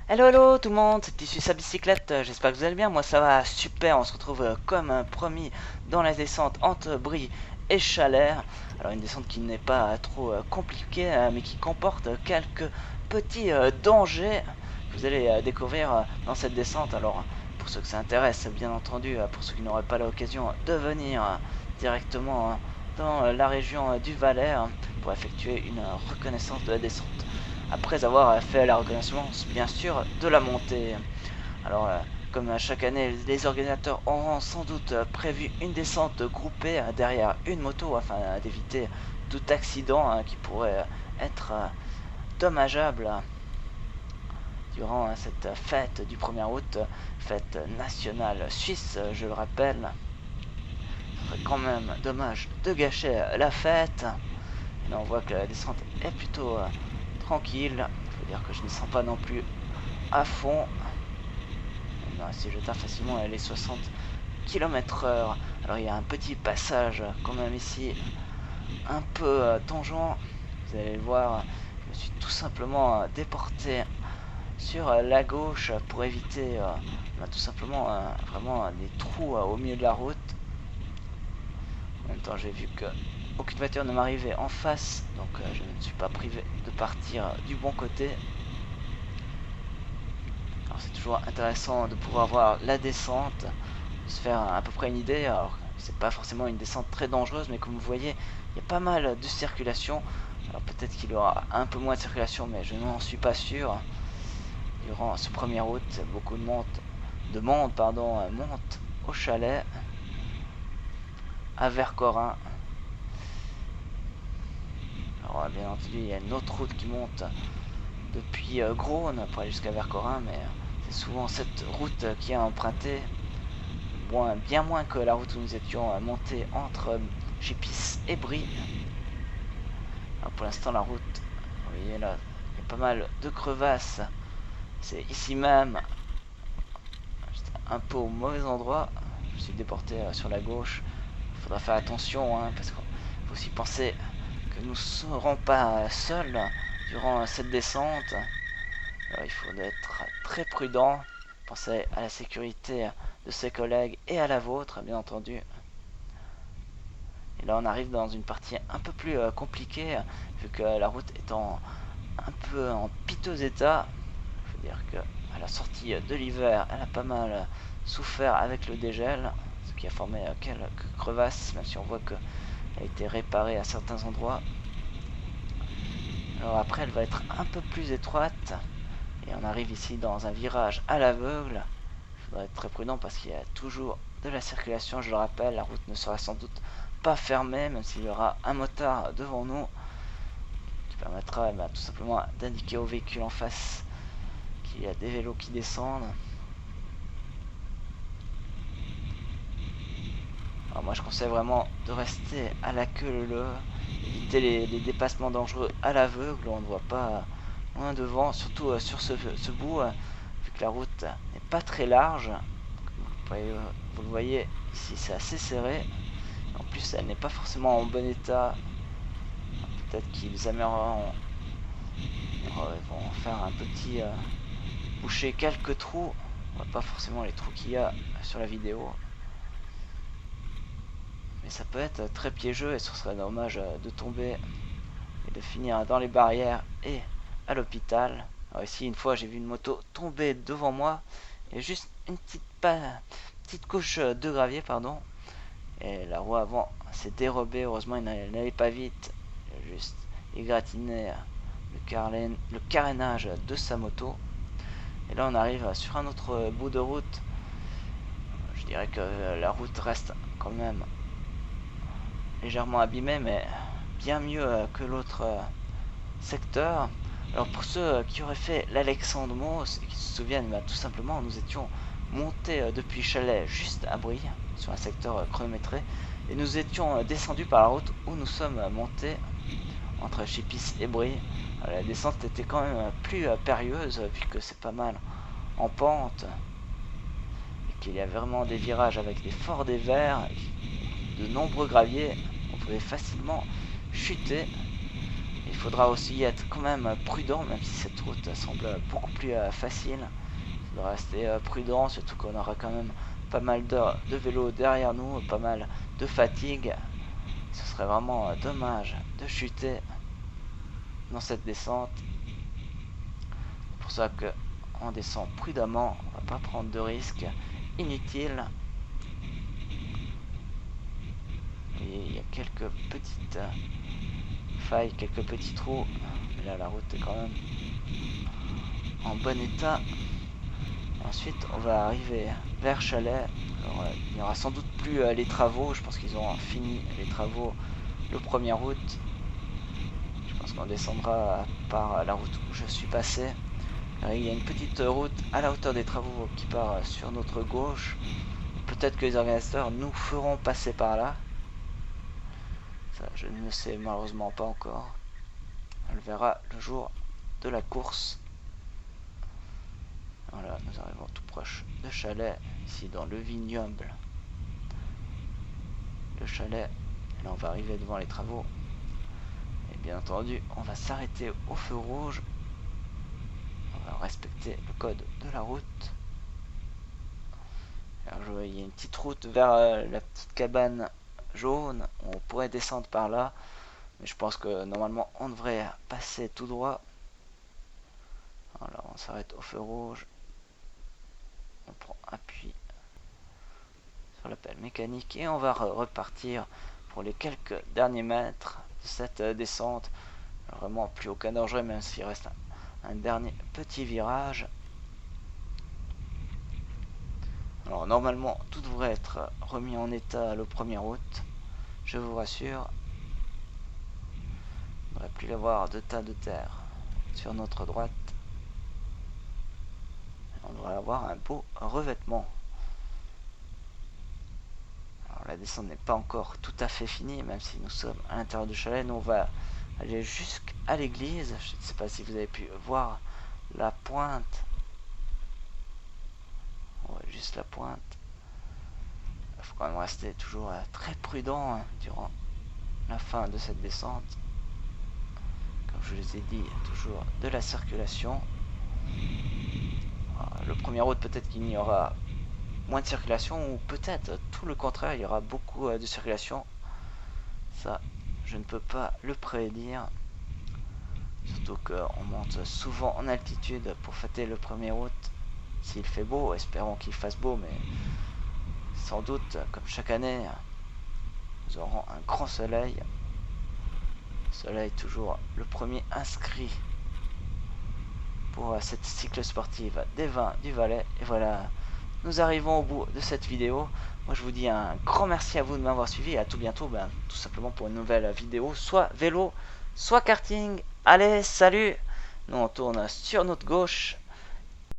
Hello hello tout le monde, c'est Tissu sa bicyclette, j'espère que vous allez bien, moi ça va super, on se retrouve comme promis dans la descente entre Brie et Chalère. Alors une descente qui n'est pas trop compliquée mais qui comporte quelques petits dangers que vous allez découvrir dans cette descente. Alors pour ceux que ça intéresse bien entendu, pour ceux qui n'auraient pas l'occasion de venir directement dans la région du Valais pour effectuer une reconnaissance de la descente après avoir fait la reconnaissance bien sûr de la montée. Alors comme à chaque année, les organisateurs auront sans doute prévu une descente groupée derrière une moto afin d'éviter tout accident qui pourrait être dommageable durant cette fête du 1er août, fête nationale suisse, je le rappelle. Ce serait quand même dommage de gâcher la fête. Et là on voit que la descente est plutôt tranquille. Il faut dire que je ne sens pas non plus à fond. Non, si j'atteins facilement les 60 km/h. Alors il y a un petit passage quand même ici, un peu tangent. Vous allez le voir, je me suis tout simplement déporté sur la gauche pour éviter tout simplement vraiment des trous au milieu de la route. En même temps j'ai vu que aucune voiture ne m'arrivait en face, donc je ne me suis pas privé de partir du bon côté. Alors c'est toujours intéressant de pouvoir voir la descente, de se faire à peu près une idée. Alors c'est pas forcément une descente très dangereuse, mais comme vous voyez, il y a pas mal de circulation. Alors peut-être qu'il y aura un peu moins de circulation, mais je n'en suis pas sûr. Durant ce 1er août, beaucoup de monde monte au chalet à Vercorin. Alors bien entendu, il y a une autre route qui monte depuis Grosne pour aller jusqu'à Vercorin, mais c'est souvent cette route qui est empruntée. Bien moins que la route où nous étions montés entre Gépis et Brie. Alors pour l'instant, la route, vous voyez là, il y a pas mal de crevasses. C'est ici même, un peu au mauvais endroit. Je me suis déporté sur la gauche. Il faudra faire attention parce qu'il faut aussi penser que nous ne serons pas seuls durant cette descente. Alors, il faut être très prudent. Penser à la sécurité de ses collègues et à la vôtre, bien entendu. Et là, on arrive dans une partie un peu plus compliquée, vu que la route est un peu en piteux état. Je veux dire qu'à la sortie de l'hiver, elle a pas mal souffert avec le dégel, ce qui a formé quelques crevasses, même si on voit qu'elle a été réparée à certains endroits. Alors après, elle va être un peu plus étroite, et on arrive ici dans un virage à l'aveugle. Il faudra être très prudent parce qu'il y a toujours de la circulation, je le rappelle, la route ne sera sans doute pas fermée, même s'il y aura un motard devant nous, qui permettra tout simplement d'indiquer aux véhicules en face qu'il y a des vélos qui descendent. Alors moi je conseille vraiment de rester à la queue leu, éviter les dépassements dangereux à l'aveugle, on ne voit pas loin devant, surtout sur ce bout, vu que la route n'est pas très large. Vous le voyez ici, c'est assez serré. En plus elle n'est pas forcément en bon état. Peut-être qu'ils amélioreront, ils vont faire un petit boucher quelques trous. On voit pas forcément les trous qu'il y a sur la vidéo. Mais ça peut être très piégeux et ce serait dommage de tomber et de finir dans les barrières et à l'hôpital. Alors ici, une fois, j'ai vu une moto tomber devant moi et juste une petite couche de gravier, pardon. Et la roue avant s'est dérobée. Heureusement, il n'allait pas vite. Il a juste égratigné le carénage de sa moto. Et là, on arrive sur un autre bout de route. Je dirais que la route reste quand même légèrement abîmée, mais bien mieux que l'autre secteur. Alors pour ceux qui auraient fait l'Alexandre Mons et qui se souviennent, tout simplement nous étions montés depuis Chalet juste à Brie, sur un secteur chronométré, et nous étions descendus par la route où nous sommes montés entre Chipis et Brie. La descente était quand même plus périlleuse vu que c'est pas mal en pente et qu'il y a vraiment des virages avec des forts dévers, de nombreux graviers. On pouvait facilement chuter. Et il faudra aussi être quand même prudent, même si cette route semble beaucoup plus facile. Il faudra rester prudent, surtout qu'on aura quand même pas mal de vélos derrière nous, pas mal de fatigue. Ce serait vraiment dommage de chuter dans cette descente. C'est pour ça que on descend prudemment, on va pas prendre de risques inutiles. Et il y a quelques petites failles, quelques petits trous, mais là la route est quand même en bon état. Ensuite on va arriver vers Chalais. Alors, il n'y aura sans doute plus les travaux, je pense qu'ils ont fini les travaux le 1er août. Je pense qu'on descendra par la route où je suis passé. Il y a une petite route à la hauteur des travaux qui part sur notre gauche. Peut-être que les organisateurs nous feront passer par là. Ça, je ne le sais malheureusement pas encore. On le verra le jour de la course. Voilà, nous arrivons tout proche de Chalais, ici dans le vignoble. Le chalet, et là on va arriver devant les travaux. Et bien entendu, on va s'arrêter au feu rouge. On va respecter le code de la route. Alors, il y a une petite route vers la petite cabane jaune. On pourrait descendre par là. Mais je pense que normalement on devrait passer tout droit. Voilà, on s'arrête au feu rouge. On prend appui sur la pelle mécanique et on va repartir pour les quelques derniers mètres de cette descente. Alors, vraiment plus aucun danger, même s'il reste un dernier petit virage. Alors normalement tout devrait être remis en état le 1er août, je vous rassure. Il ne devrait plus y avoir de tas de terre sur notre droite. On devrait avoir un beau revêtement. Alors la descente n'est pas encore tout à fait finie, même si nous sommes à l'intérieur du chalet. Nous on va aller jusqu'à l'église. Je ne sais pas si vous avez pu voir la pointe. Ouais, juste la pointe. Il faut quand même rester toujours très prudent durant la fin de cette descente. Comme je les ai dit, toujours de la circulation. Le 1er août, peut-être qu'il y aura moins de circulation, ou peut-être tout le contraire, il y aura beaucoup de circulation. Ça, je ne peux pas le prédire. Surtout qu'on monte souvent en altitude pour fêter le 1er août. S'il fait beau, espérons qu'il fasse beau, mais sans doute, comme chaque année, nous aurons un grand soleil. Soleil toujours le premier inscrit pour cette cycle sportive des vins du Valais. Et voilà, nous arrivons au bout de cette vidéo. Moi je vous dis un grand merci à vous de m'avoir suivi et à tout bientôt, tout simplement pour une nouvelle vidéo, soit vélo, soit karting. Allez, salut! Nous on tourne sur notre gauche